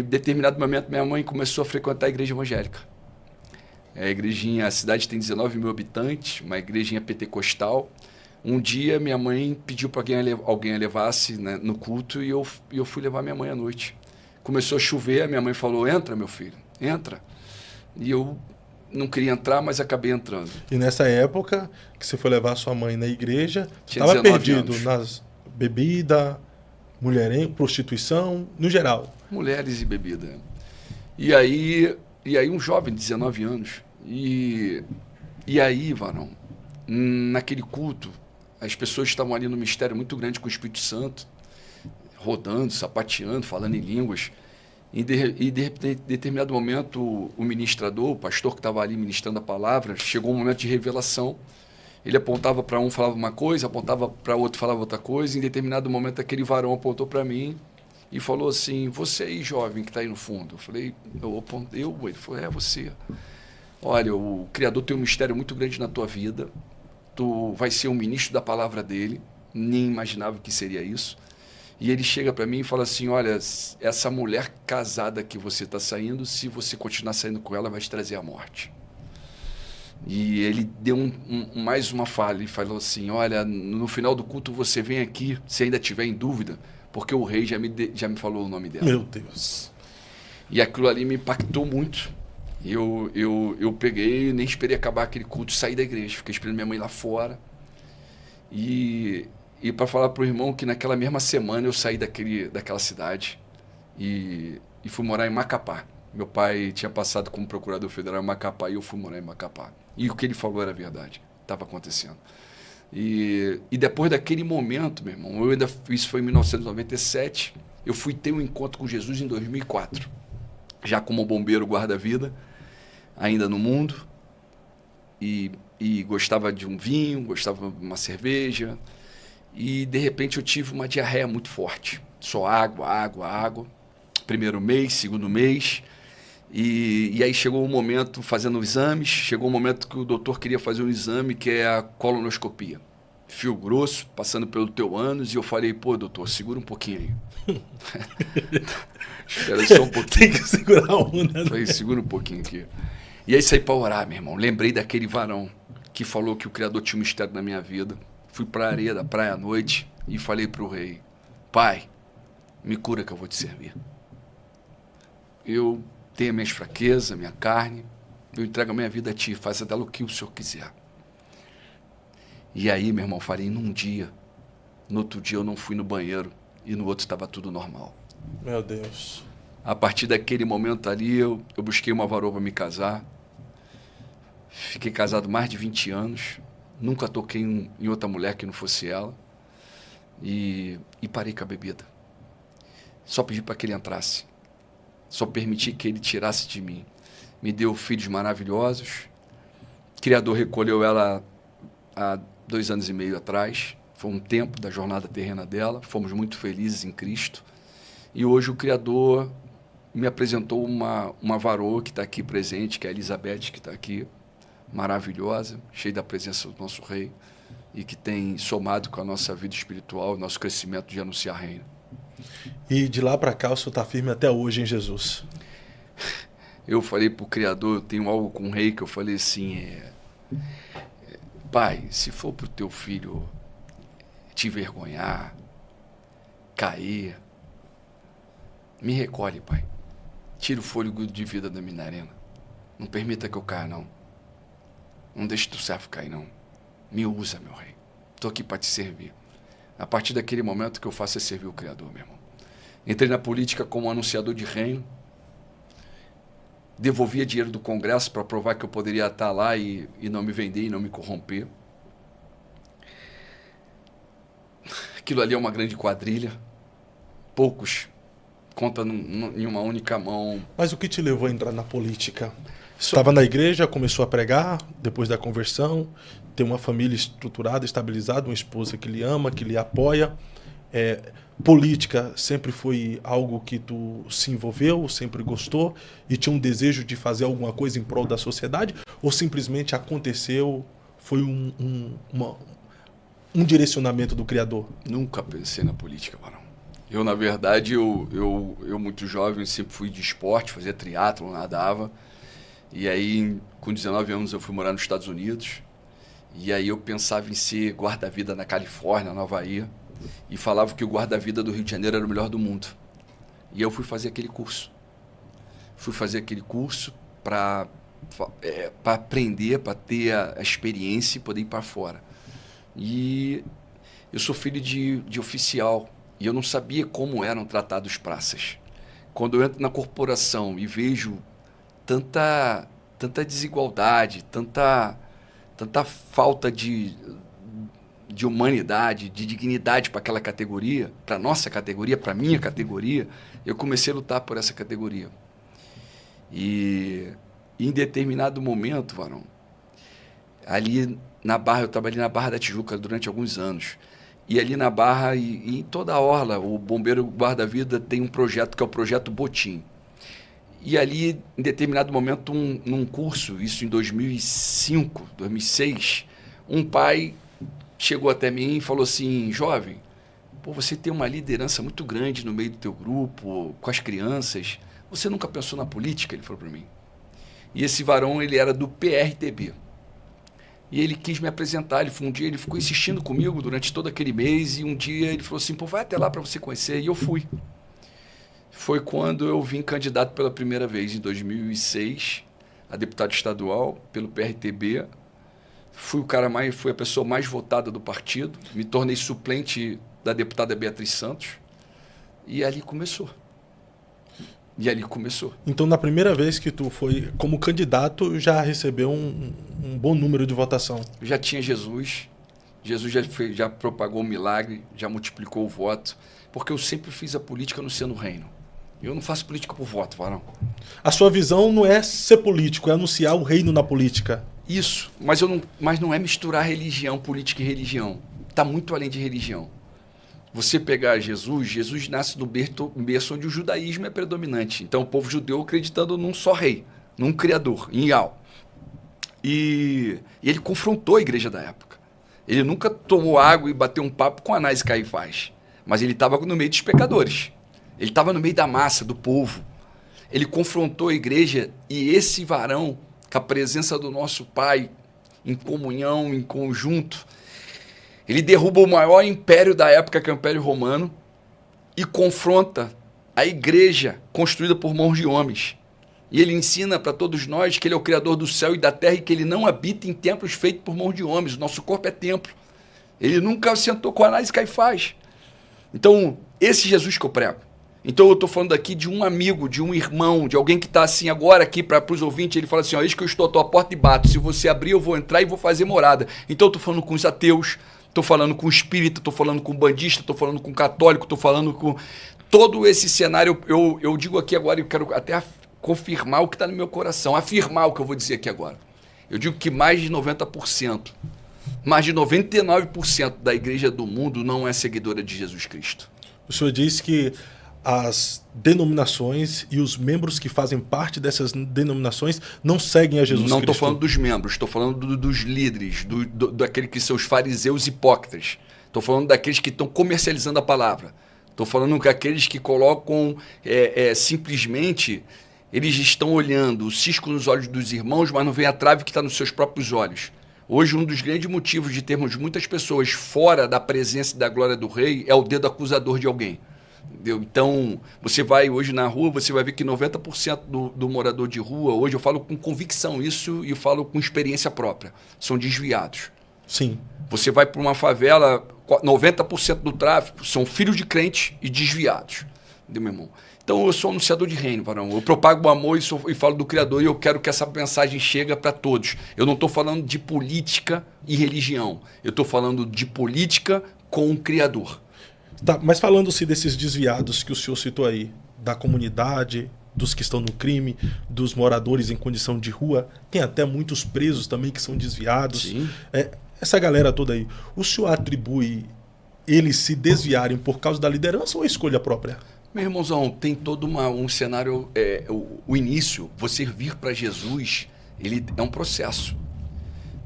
determinado momento, minha mãe começou a frequentar a igreja evangélica. A igrejinha, a cidade tem 19 mil habitantes, uma igrejinha pentecostal. Um dia, minha mãe pediu para alguém a levasse, né, no culto, e eu fui levar minha mãe à noite. Começou a chover, a minha mãe falou, entra, meu filho, entra. E eu não queria entrar, mas acabei entrando. E nessa época que você foi levar sua mãe na igreja, você Tinha estava 19 perdido anos. nas bebidas, mulherengo, prostituição, no geral. Mulheres e bebida. E aí um jovem de 19 anos. E aí, varão, naquele culto, as pessoas estavam ali no mistério muito grande com o Espírito Santo, rodando, sapateando, falando em línguas. E de determinado momento, o ministrador, o pastor que estava ali ministrando a palavra, chegou um momento de revelação. Ele apontava para um, falava uma coisa, apontava para outro, falava outra coisa. Em determinado momento, aquele varão apontou para mim e falou assim, você aí, jovem, que está aí no fundo. Eu falei, ele falou, é você. Olha, o Criador tem um mistério muito grande na tua vida. Tu vai ser um ministro da palavra dele. Nem imaginava que seria isso. E ele chega para mim e fala assim, olha, essa mulher casada que você está saindo, se você continuar saindo com ela, vai te trazer a morte. E ele deu mais uma fala, ele falou assim, olha, no final do culto você vem aqui, se ainda tiver em dúvida, porque o rei já me falou o nome dela. Meu Deus. E aquilo ali me impactou muito. Eu peguei, nem esperei acabar aquele culto, saí da igreja, fiquei esperando minha mãe lá fora. E para falar para o irmão que naquela mesma semana eu saí daquela cidade e fui morar em Macapá. Meu pai tinha passado como procurador federal em Macapá e eu fui morar em Macapá. E o que ele falou era verdade, estava acontecendo. E depois daquele momento, meu irmão, isso foi em 1997, eu fui ter um encontro com Jesus em 2004, já como bombeiro guarda-vida, ainda no mundo, e gostava de um vinho, gostava de uma cerveja, e de repente eu tive uma diarreia muito forte, só água, primeiro mês, segundo mês, e aí chegou um momento fazendo exames, chegou um momento que o doutor queria fazer um exame que é a colonoscopia, fio grosso, passando pelo teu ânus, e eu falei, pô doutor, segura um pouquinho aí. Espera só um pouquinho. Tem que segurar a onda. Falei, segura um pouquinho aqui. E aí saí para orar, meu irmão, lembrei daquele varão que falou que o Criador tinha um mistério na minha vida. Fui para a areia da praia à noite e falei para o rei, pai, me cura que eu vou te servir. Eu tenho minhas fraquezas, minha carne, eu entrego a minha vida a ti, faça dela o que o Senhor quiser. E aí, meu irmão, falei num dia, no outro dia eu não fui no banheiro e no outro estava tudo normal. Meu Deus. A partir daquele momento ali, eu busquei uma varoa para me casar, fiquei casado mais de 20 anos, nunca toquei em outra mulher que não fosse ela e parei com a bebida. Só pedi para que ele entrasse. Só permiti que ele tirasse de mim. Me deu filhos maravilhosos. O Criador recolheu ela há 2 anos e meio atrás. Foi um tempo da jornada terrena dela. Fomos muito felizes em Cristo. E hoje o Criador me apresentou uma varoa que está aqui presente, que é a Elizabeth, que está aqui, maravilhosa, cheia da presença do nosso Rei, e que tem somado com a nossa vida espiritual, nosso crescimento de anunciar reino. E de lá para cá o senhor está firme até hoje em Jesus. Eu falei para o Criador, eu tenho algo com o Rei, que eu falei assim, pai, se for para o teu filho te envergonhar, cair, me recolhe, pai. Tira o fôlego de vida da minha narina. Não permita que eu caia, não. Não deixe teu servo cair, não. Me usa, meu rei. Estou aqui para te servir. A partir daquele momento que eu faço é servir o Criador, meu irmão. Entrei na política como anunciador de reino. Devolvia dinheiro do Congresso para provar que eu poderia estar lá e não me vender e não me corromper. Aquilo ali é uma grande quadrilha. Poucos contam em uma única mão. Mas o que te levou a entrar na política? Estava na igreja, começou a pregar, depois da conversão, ter uma família estruturada, estabilizada, uma esposa que lhe ama, que lhe apoia. Política sempre foi algo que tu se envolveu, sempre gostou e tinha um desejo de fazer alguma coisa em prol da sociedade? Ou simplesmente aconteceu, foi um direcionamento do Criador? Nunca pensei na política, varão. Eu, na verdade, eu muito jovem, sempre fui de esporte, fazia triatlon, nadava. E aí, com 19 anos, eu fui morar nos Estados Unidos. E aí eu pensava em ser guarda-vida na Califórnia, no Havaí. E falava que o guarda-vida do Rio de Janeiro era o melhor do mundo. E eu fui fazer aquele curso. Fui fazer aquele curso para aprender, para ter a experiência e poder ir para fora. E eu sou filho de oficial. E eu não sabia como eram tratados os praças. Quando eu entro na corporação e vejo tanta desigualdade, tanta falta de humanidade, de dignidade para aquela categoria, para a nossa categoria, para a minha categoria, eu comecei a lutar por essa categoria. E em determinado momento, Varão, ali na Barra, eu trabalhei na Barra da Tijuca durante alguns anos. E ali na Barra e em toda a orla, o Bombeiro Guarda-Vida tem um projeto que é o Projeto Botim. E ali, em determinado momento, num curso, isso em 2005, 2006, um pai chegou até mim e falou assim: jovem, pô, você tem uma liderança muito grande no meio do teu grupo, com as crianças, você nunca pensou na política? Ele falou para mim. E esse varão, ele era do PRTB. E ele quis me apresentar. Um dia ele ficou insistindo comigo durante todo aquele mês, e um dia ele falou assim: pô, vai até lá para você conhecer. E eu fui. Foi quando eu vim candidato pela primeira vez, em 2006, a deputado estadual pelo PRTB. Fui a pessoa mais votada do partido. Me tornei suplente da deputada Beatriz Santos. E ali começou. Então, na primeira vez que tu foi como candidato, já recebeu um bom número de votação? Já tinha Jesus. Jesus já propagou o milagre, já multiplicou o voto. Porque eu sempre fiz a política no ser no reino. Eu não faço política por voto, Varão. A sua visão não é ser político, é anunciar o reino na política. Isso, mas não é misturar religião, política e religião. Está muito além de religião. Você pegar Jesus nasce no berço onde o judaísmo é predominante. Então o povo judeu acreditando num só rei, num criador, em Yahweh. E ele confrontou a igreja da época. Ele nunca tomou água e bateu um papo com Anás e Caifás. Mas ele estava no meio dos pecadores. Ele estava no meio da massa, do povo. Ele confrontou a igreja, e esse varão, com a presença do nosso Pai, em comunhão, em conjunto, ele derruba o maior império da época, que é o Império Romano, e confronta a igreja construída por mãos de homens. E ele ensina para todos nós que ele é o Criador do céu e da terra e que ele não habita em templos feitos por mãos de homens. O nosso corpo é templo. Ele nunca sentou com Anás e Caifás. Então, esse Jesus que eu prego. Então eu estou falando aqui de um amigo, de um irmão, de alguém que está assim agora aqui para os ouvintes. Ele fala assim: ó, eis que eu estou à tua porta e bato. Se você abrir, eu vou entrar e vou fazer morada. Então eu estou falando com os ateus, estou falando com o espírita, estou falando com o bandista, estou falando com o católico, estou falando com todo esse cenário. Eu digo aqui agora, eu quero até confirmar o que está no meu coração, afirmar o que eu vou dizer aqui agora. Eu digo que mais de 90%, mais de 99% da igreja do mundo não é seguidora de Jesus Cristo. O senhor disse que as denominações e os membros que fazem parte dessas denominações não seguem a Jesus Cristo. Não estou falando dos membros, estou falando dos líderes, daqueles que são os fariseus hipócritas. Estou falando daqueles que estão comercializando a palavra. Estou falando daqueles que colocam simplesmente, eles estão olhando o cisco nos olhos dos irmãos, mas não vê a trave que está nos seus próprios olhos. Hoje, um dos grandes motivos de termos muitas pessoas fora da presença e da glória do rei é o dedo acusador de alguém. Entendeu? Então, você vai hoje na rua, você vai ver que 90% do morador de rua, hoje eu falo com convicção isso e eu falo com experiência própria, são desviados. Sim. Você vai para uma favela, 90% do tráfico são filhos de crentes e desviados. Entendeu, meu irmão? Então, eu sou anunciador de reino, varão. Eu propago o amor e falo do Criador, e eu quero que essa mensagem chegue para todos. Eu não estou falando de política e religião. Eu estou falando de política com o Criador. Tá, mas falando-se desses desviados que o senhor citou aí, da comunidade, dos que estão no crime, dos moradores em condição de rua, tem até muitos presos também que são desviados. Sim. Essa galera toda aí, o senhor atribui eles se desviarem por causa da liderança ou escolha própria? Meu irmãozão, tem todo um cenário, o início, você vir para Jesus, ele é um processo.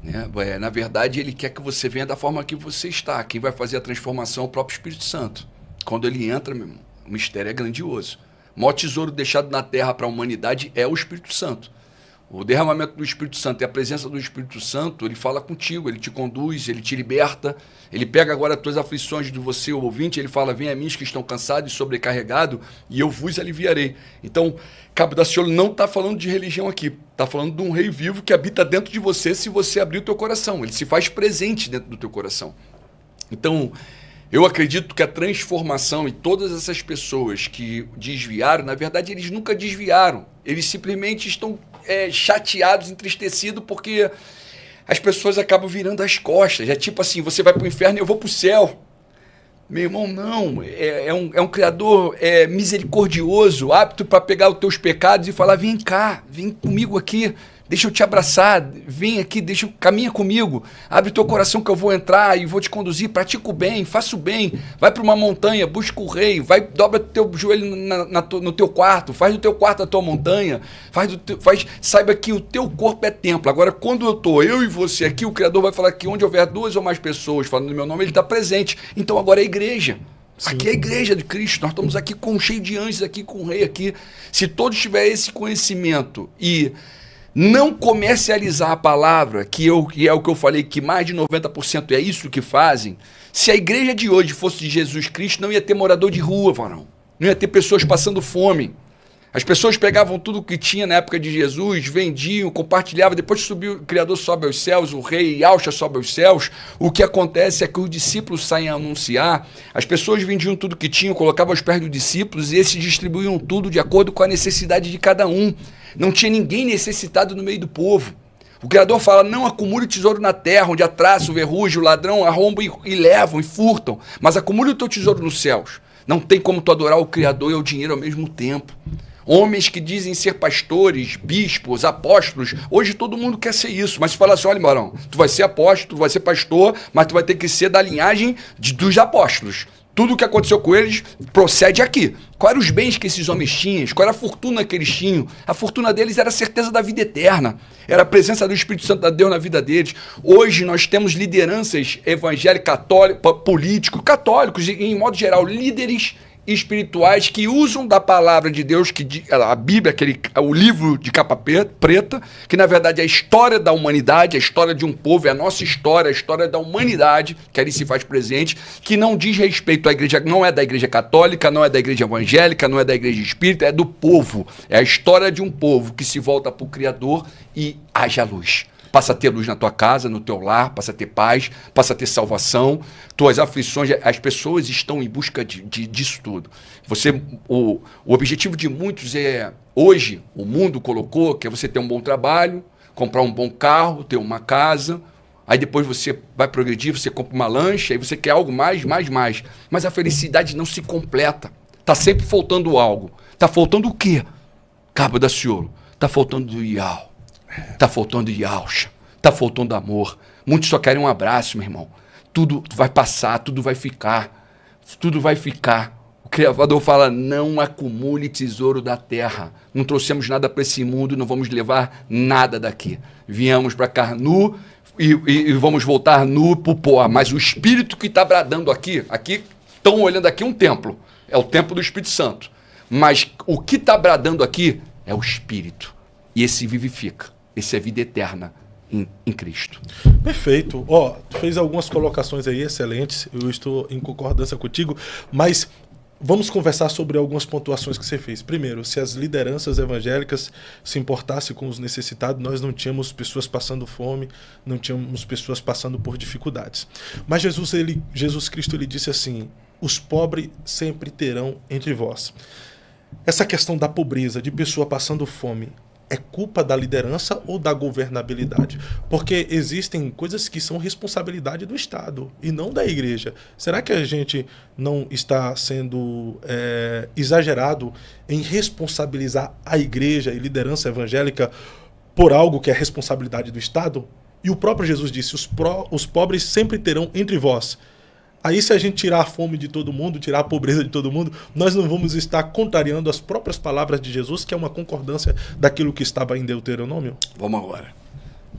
Né? Na verdade, ele quer que você venha da forma que você está. Quem vai fazer a transformação é o próprio Espírito Santo. quando ele entra, meu irmão, o mistério é grandioso. O maior tesouro deixado na terra para a humanidade é o Espírito Santo. O derramamento do Espírito Santo e a presença do Espírito Santo, ele fala contigo, ele te conduz, ele te liberta, ele pega agora as tuas aflições de você, o ouvinte, ele fala, vem a mim que estão cansados e sobrecarregados, e eu vos aliviarei. Então, Cabo Daciolo não está falando de religião aqui, está falando de um rei vivo que habita dentro de você se você abrir o teu coração, ele se faz presente dentro do teu coração. Então, eu acredito que a transformação e todas essas pessoas que desviaram, na verdade, eles nunca desviaram, eles simplesmente estão chateados, entristecidos, porque as pessoas acabam virando as costas. É tipo assim, você vai para o inferno e eu vou para o céu. Meu irmão, não. É um Criador misericordioso, apto para pegar os teus pecados e falar, vem cá, vem comigo aqui, deixa eu te abraçar, vem aqui, caminha comigo, abre teu coração que eu vou entrar e vou te conduzir, pratica o bem, faça o bem, vai para uma montanha, busca o rei, dobra teu joelho no teu quarto, faz do teu quarto a tua montanha, saiba que o teu corpo é templo. Agora, quando eu e você aqui, o Criador vai falar que onde houver 2 ou mais pessoas falando no meu nome, ele está presente. Então agora é a igreja. Sim. Aqui é a igreja de Cristo, nós estamos aqui cheio de anjos, aqui com o rei aqui. Se todos tiverem esse conhecimento e não comercializar a palavra, que é o que eu falei, que mais de 90% é isso que fazem. Se a igreja de hoje fosse de Jesus Cristo, não ia ter morador de rua, varão. Não ia ter pessoas passando fome. As pessoas pegavam tudo o que tinha na época de Jesus, vendiam, compartilhavam, depois subiu, o Criador sobe aos céus, o rei Yahshua sobe aos céus. O que acontece é que os discípulos saem a anunciar, as pessoas vendiam tudo que tinham, colocavam aos pés dos discípulos e esses distribuíam tudo de acordo com a necessidade de cada um. Não tinha ninguém necessitado no meio do povo. O Criador fala, não acumule tesouro na terra, onde a traça, o verruge, o ladrão arrombam e levam e furtam, mas acumule o teu tesouro nos céus. Não tem como tu adorar o Criador e o dinheiro ao mesmo tempo. Homens que dizem ser pastores, bispos, apóstolos, hoje todo mundo quer ser isso, mas se fala assim, olha, Marão, tu vai ser apóstolo, tu vai ser pastor, mas tu vai ter que ser da linhagem dos apóstolos. Tudo o que aconteceu com eles procede aqui. Quais eram os bens que esses homens tinham? Qual era a fortuna que eles tinham? A fortuna deles era a certeza da vida eterna. Era a presença do Espírito Santo de Deus na vida deles. Hoje nós temos lideranças evangélicas, católicos, políticos, católicos, e, em modo geral, líderes espirituais que usam da palavra de Deus, a Bíblia, o livro de capa preta, que na verdade é a história da humanidade, a história de um povo, é a nossa história, a história da humanidade, que ali se faz presente, que não diz respeito à igreja, não é da igreja católica, não é da igreja evangélica, não é da igreja espírita, é do povo. É a história de um povo que se volta para o Criador e haja luz. Passa a ter luz na tua casa, no teu lar, passa a ter paz, passa a ter salvação. Tuas aflições, as pessoas estão em busca disso tudo. O objetivo de muitos hoje, o mundo colocou, que é você ter um bom trabalho, comprar um bom carro, ter uma casa, aí depois você vai progredir, você compra uma lancha, aí você quer algo mais. Mas a felicidade não se completa. Está sempre faltando algo. Está faltando o quê? Cabo Daciolo. Está faltando Yahweh. Está faltando Yahshua, está faltando amor. Muitos só querem um abraço, meu irmão. Tudo vai passar, tudo vai ficar. Tudo vai ficar. O Criador fala, não acumule tesouro da terra. Não trouxemos nada para esse mundo, não vamos levar nada daqui. Viemos para cá nu e vamos voltar nu para o pó. Mas o Espírito que está bradando aqui, estão olhando aqui um templo. É o templo do Espírito Santo. Mas o que está bradando aqui é o Espírito. E esse vivifica. Esse é vida eterna em Cristo. Perfeito. Tu fez algumas colocações aí excelentes. Eu estou em concordância contigo. Mas vamos conversar sobre algumas pontuações que você fez. Primeiro, se as lideranças evangélicas se importassem com os necessitados, nós não tínhamos pessoas passando fome, não tínhamos pessoas passando por dificuldades. Mas Jesus Cristo ele disse assim, os pobres sempre terão entre vós. Essa questão da pobreza, de pessoa passando fome, é culpa da liderança ou da governabilidade? Porque existem coisas que são responsabilidade do Estado e não da igreja. Será que a gente não está sendo exagerado em responsabilizar a igreja e liderança evangélica por algo que é responsabilidade do Estado? E o próprio Jesus disse, os pobres sempre terão entre vós. Aí se a gente tirar a fome de todo mundo, tirar a pobreza de todo mundo, nós não vamos estar contrariando as próprias palavras de Jesus, que é uma concordância daquilo que estava em Deuteronômio? Vamos agora.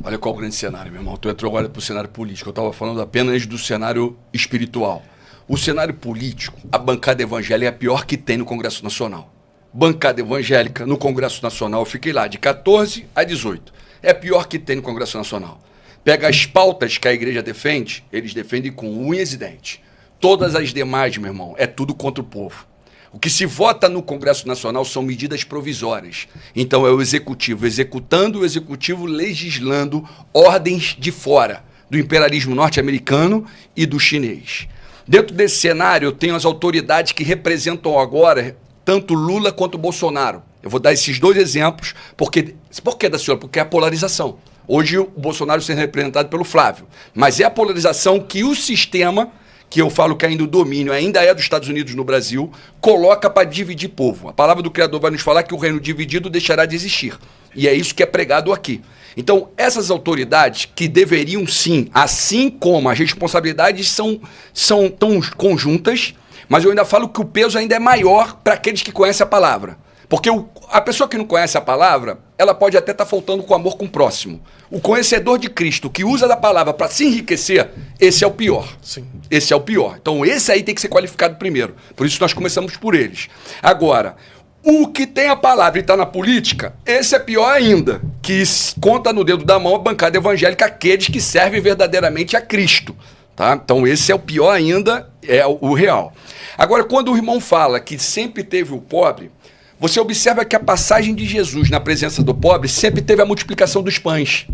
Olha qual o grande cenário, meu irmão. Tu entrou agora para o cenário político. Eu estava falando apenas do cenário espiritual. O cenário político, a bancada evangélica é a pior que tem no Congresso Nacional. Bancada evangélica no Congresso Nacional, eu fiquei lá de 14 a 18. É a pior que tem no Congresso Nacional. Pega as pautas que a igreja defende, eles defendem com unhas e dentes. Todas as demais, meu irmão, é tudo contra o povo. O que se vota no Congresso Nacional são medidas provisórias. Então é o executivo executando, o executivo legislando ordens de fora, do imperialismo norte-americano e do chinês. Dentro desse cenário, eu tenho as autoridades que representam agora tanto Lula quanto Bolsonaro. Eu vou dar esses dois exemplos, porque... Por que, da senhora? Porque é a polarização. Hoje o Bolsonaro sendo representado pelo Flávio. Mas é a polarização que o sistema, que eu falo que ainda o domínio ainda é dos Estados Unidos no Brasil, coloca para dividir povo. A palavra do Criador vai nos falar que o reino dividido deixará de existir. E é isso que é pregado aqui. Então, essas autoridades que deveriam sim, assim como as responsabilidades são tão conjuntas, mas eu ainda falo que o peso ainda é maior para aqueles que conhecem a palavra. Porque a pessoa que não conhece a palavra, ela pode até estar faltando com amor com o próximo. O conhecedor de Cristo, que usa da palavra para se enriquecer, esse é o pior. Sim. Esse é o pior. Então, esse aí tem que ser qualificado primeiro. Por isso, nós começamos por eles. Agora, o que tem a palavra e está na política, esse é pior ainda, que conta no dedo da mão a bancada evangélica aqueles que servem verdadeiramente a Cristo. Tá? Então, esse é o pior ainda, é o real. Agora, quando o irmão fala que sempre teve o pobre, você observa que a passagem de Jesus na presença do pobre sempre teve a multiplicação dos pães.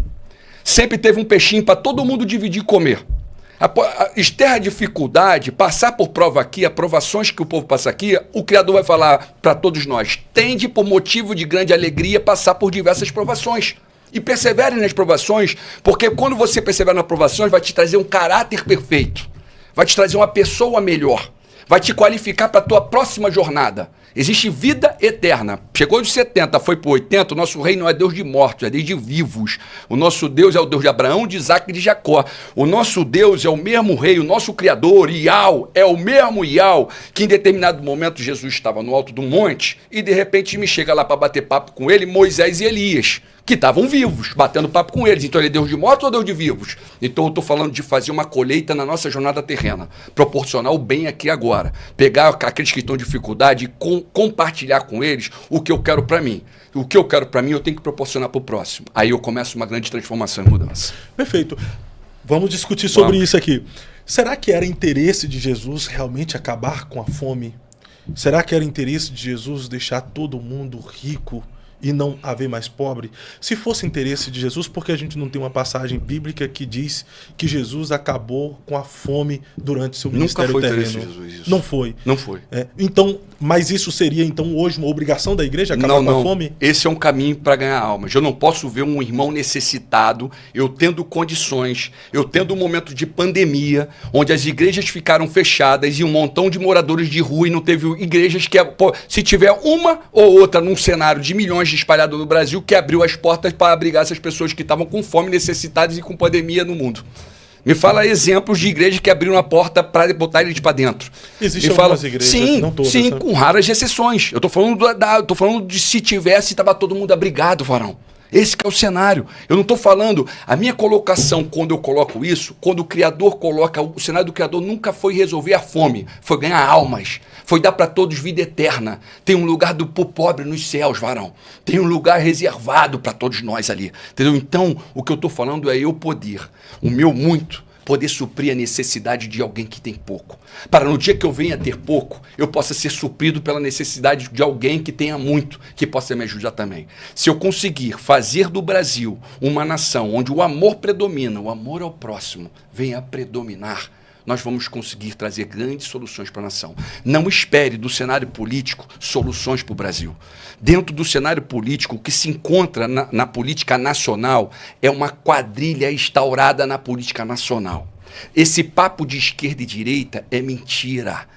Sempre teve um peixinho para todo mundo dividir e comer. Exterra a dificuldade, passar por prova aqui, aprovações que o povo passa aqui, o Criador vai falar para todos nós, tende por motivo de grande alegria passar por diversas provações. E persevere nas provações, porque quando você persevera nas provações, vai te trazer um caráter perfeito, vai te trazer uma pessoa melhor, vai te qualificar para a tua próxima jornada. Existe vida eterna. Chegou de 70, foi para 80, o nosso rei não é Deus de mortos, é Deus de vivos. O nosso Deus é o Deus de Abraão, de Isaac e de Jacó. O nosso Deus é o mesmo rei, o nosso Criador, Iau, é o mesmo Iau, que em determinado momento Jesus estava no alto do monte e de repente me chega lá para bater papo com ele, Moisés e Elias, que estavam vivos, batendo papo com eles. Então ele é Deus de mortos ou Deus de vivos? Então eu estou falando de fazer uma colheita na nossa jornada terrena, proporcionar o bem aqui agora, pegar aqueles que estão em dificuldade e compartilhar com eles o que eu quero para mim. O que eu quero para mim eu tenho que proporcionar para o próximo. Aí eu começo uma grande transformação e mudança. Perfeito. Vamos discutir sobre isso aqui. Será que era interesse de Jesus realmente acabar com a fome? Será que era interesse de Jesus deixar todo mundo rico e não haver mais pobre? Se fosse interesse de Jesus, por que a gente não tem uma passagem bíblica que diz que Jesus acabou com a fome durante seu ministério terreno? Nunca foi interesse de Jesus isso. Não foi? Não foi. Então, mas isso seria então hoje uma obrigação da igreja acabar com a fome? Esse é um caminho para ganhar almas. Eu não posso ver um irmão necessitado, eu tendo condições, eu tendo um momento de pandemia, onde as igrejas ficaram fechadas e um montão de moradores de rua e não teve igrejas que... Se tiver uma ou outra num cenário de milhões espalhado no Brasil, que abriu as portas para abrigar essas pessoas que estavam com fome, necessitadas e com pandemia no mundo. Me fala exemplos de igrejas que abriram a porta para botar eles para dentro. Existem algumas igrejas, sim, não todas. Sim, com raras exceções. Eu estou falando de se tivesse, estava todo mundo abrigado, varão. Esse que é o cenário. Eu não estou falando... A minha colocação, quando eu coloco isso, quando o Criador coloca... O cenário do Criador nunca foi resolver a fome, foi ganhar almas, foi dar para todos vida eterna. Tem um lugar do pobre nos céus, varão. Tem um lugar reservado para todos nós ali. Entendeu? Então, o que eu estou falando é eu poder. O meu muito... poder suprir a necessidade de alguém que tem pouco. Para no dia que eu venha ter pouco, eu possa ser suprido pela necessidade de alguém que tenha muito, que possa me ajudar também. Se eu conseguir fazer do Brasil uma nação onde o amor predomina, o amor ao próximo venha a predominar, nós vamos conseguir trazer grandes soluções para a nação. Não espere do cenário político soluções para o Brasil. Dentro do cenário político, o que se encontra na política nacional é uma quadrilha instaurada na política nacional. Esse papo de esquerda e direita é mentira.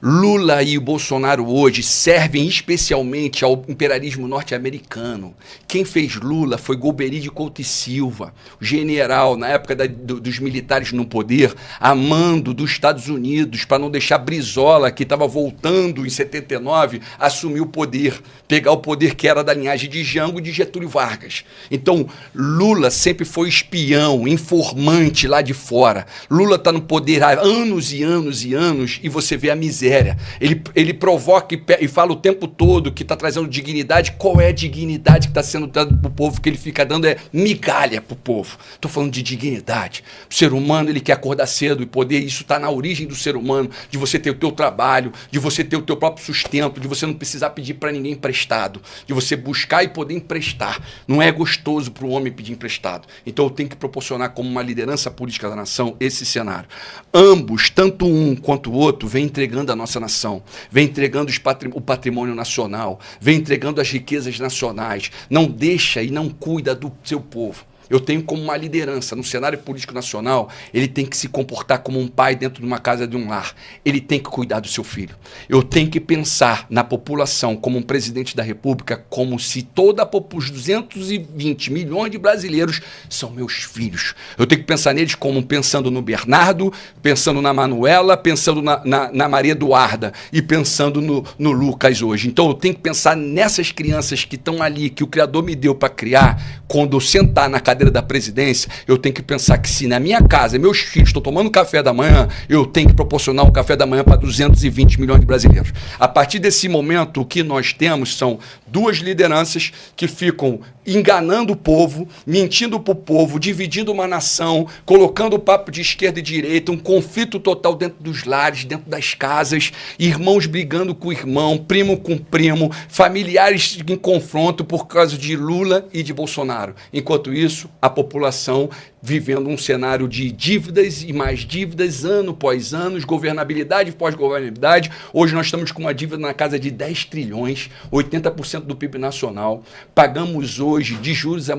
Lula e Bolsonaro hoje servem especialmente ao imperialismo norte-americano. Quem fez Lula foi Golbery de Couto e Silva, o general, na época dos militares no poder, a mando dos Estados Unidos, para não deixar Brizola, que estava voltando em 79, assumir o poder, pegar o poder que era da linhagem de Jango e de Getúlio Vargas. Então, Lula sempre foi espião, informante lá de fora. Lula está no poder há anos e anos e anos e você vê a miséria. Ele provoca e fala o tempo todo que está trazendo dignidade. Qual é a dignidade que está sendo dada para o povo? Que ele fica dando é migalha para o povo. Estou falando de dignidade. O ser humano, ele quer acordar cedo e poder, isso está na origem do ser humano, de você ter o teu trabalho, de você ter o teu próprio sustento, de você não precisar pedir para ninguém emprestado, de você buscar e poder emprestar. Não é gostoso para o homem pedir emprestado. Então eu tenho que proporcionar como uma liderança política da nação esse cenário. Ambos, tanto um quanto o outro, vem entregando a nossa nação, vem entregando o patrimônio nacional, vem entregando as riquezas nacionais, não deixa e não cuida do seu povo. Eu tenho como uma liderança no cenário político nacional, ele tem que se comportar como um pai dentro de uma casa, de um lar. Ele tem que cuidar do seu filho. Eu tenho que pensar na população como um presidente da República, como se toda os 220 milhões de brasileiros são meus filhos. Eu tenho que pensar neles como pensando no Bernardo, pensando na Manuela, pensando na Maria Eduarda e pensando no Lucas hoje. Então eu tenho que pensar nessas crianças que estão ali, que o Criador me deu para criar. Quando eu sentar na cadeira da presidência, eu tenho que pensar que se na minha casa, meus filhos estão tomando café da manhã, eu tenho que proporcionar um café da manhã para 220 milhões de brasileiros. A partir desse momento, o que nós temos são duas lideranças que ficam enganando o povo, mentindo para o povo, dividindo uma nação, colocando o papo de esquerda e direita, um conflito total dentro dos lares, dentro das casas, irmãos brigando com irmão, primo com primo, familiares em confronto por causa de Lula e de Bolsonaro. Enquanto isso, a população vivendo um cenário de dívidas e mais dívidas, ano após ano, governabilidade pós-governabilidade. Hoje nós estamos com uma dívida na casa de 10 trilhões, 80% do PIB nacional. Pagamos hoje de juros e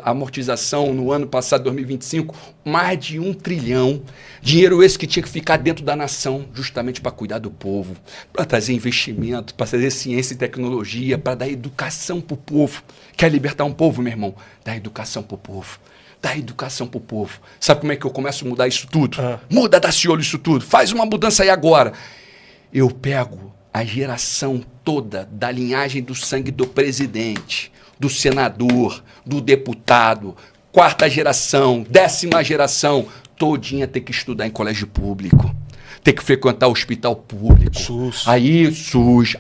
amortização no ano passado, 2025, mais de 1 trilhão. Dinheiro esse que tinha que ficar dentro da nação, justamente para cuidar do povo, para trazer investimento, para trazer ciência e tecnologia, para dar educação para o povo. Quer libertar um povo, meu irmão? Dá educação para o povo. Dá educação para o povo. Sabe como é que eu começo a mudar isso tudo? Muda, Daciolo, isso tudo. Faz uma mudança aí agora. Eu pego a geração toda da linhagem do sangue do presidente, do senador, do deputado, 4ª geração, 10ª geração, todinha tem que estudar em colégio público. Tem que frequentar o hospital público. SUS.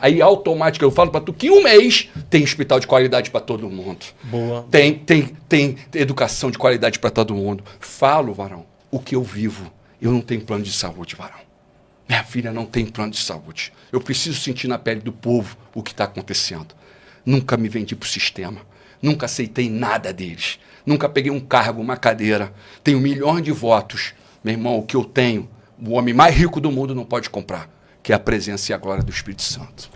Aí automático, eu falo para tu que em um mês tem hospital de qualidade para todo mundo. Boa. Tem educação de qualidade para todo mundo. Falo, varão, o que eu vivo. Eu não tenho plano de saúde, varão. Minha filha não tem plano de saúde. Eu preciso sentir na pele do povo o que está acontecendo. Nunca me vendi para o sistema. Nunca aceitei nada deles. Nunca peguei um cargo, uma cadeira. Tenho milhões de votos. Meu irmão, o que eu tenho, o homem mais rico do mundo não pode comprar, que é a presença e a glória do Espírito Santo.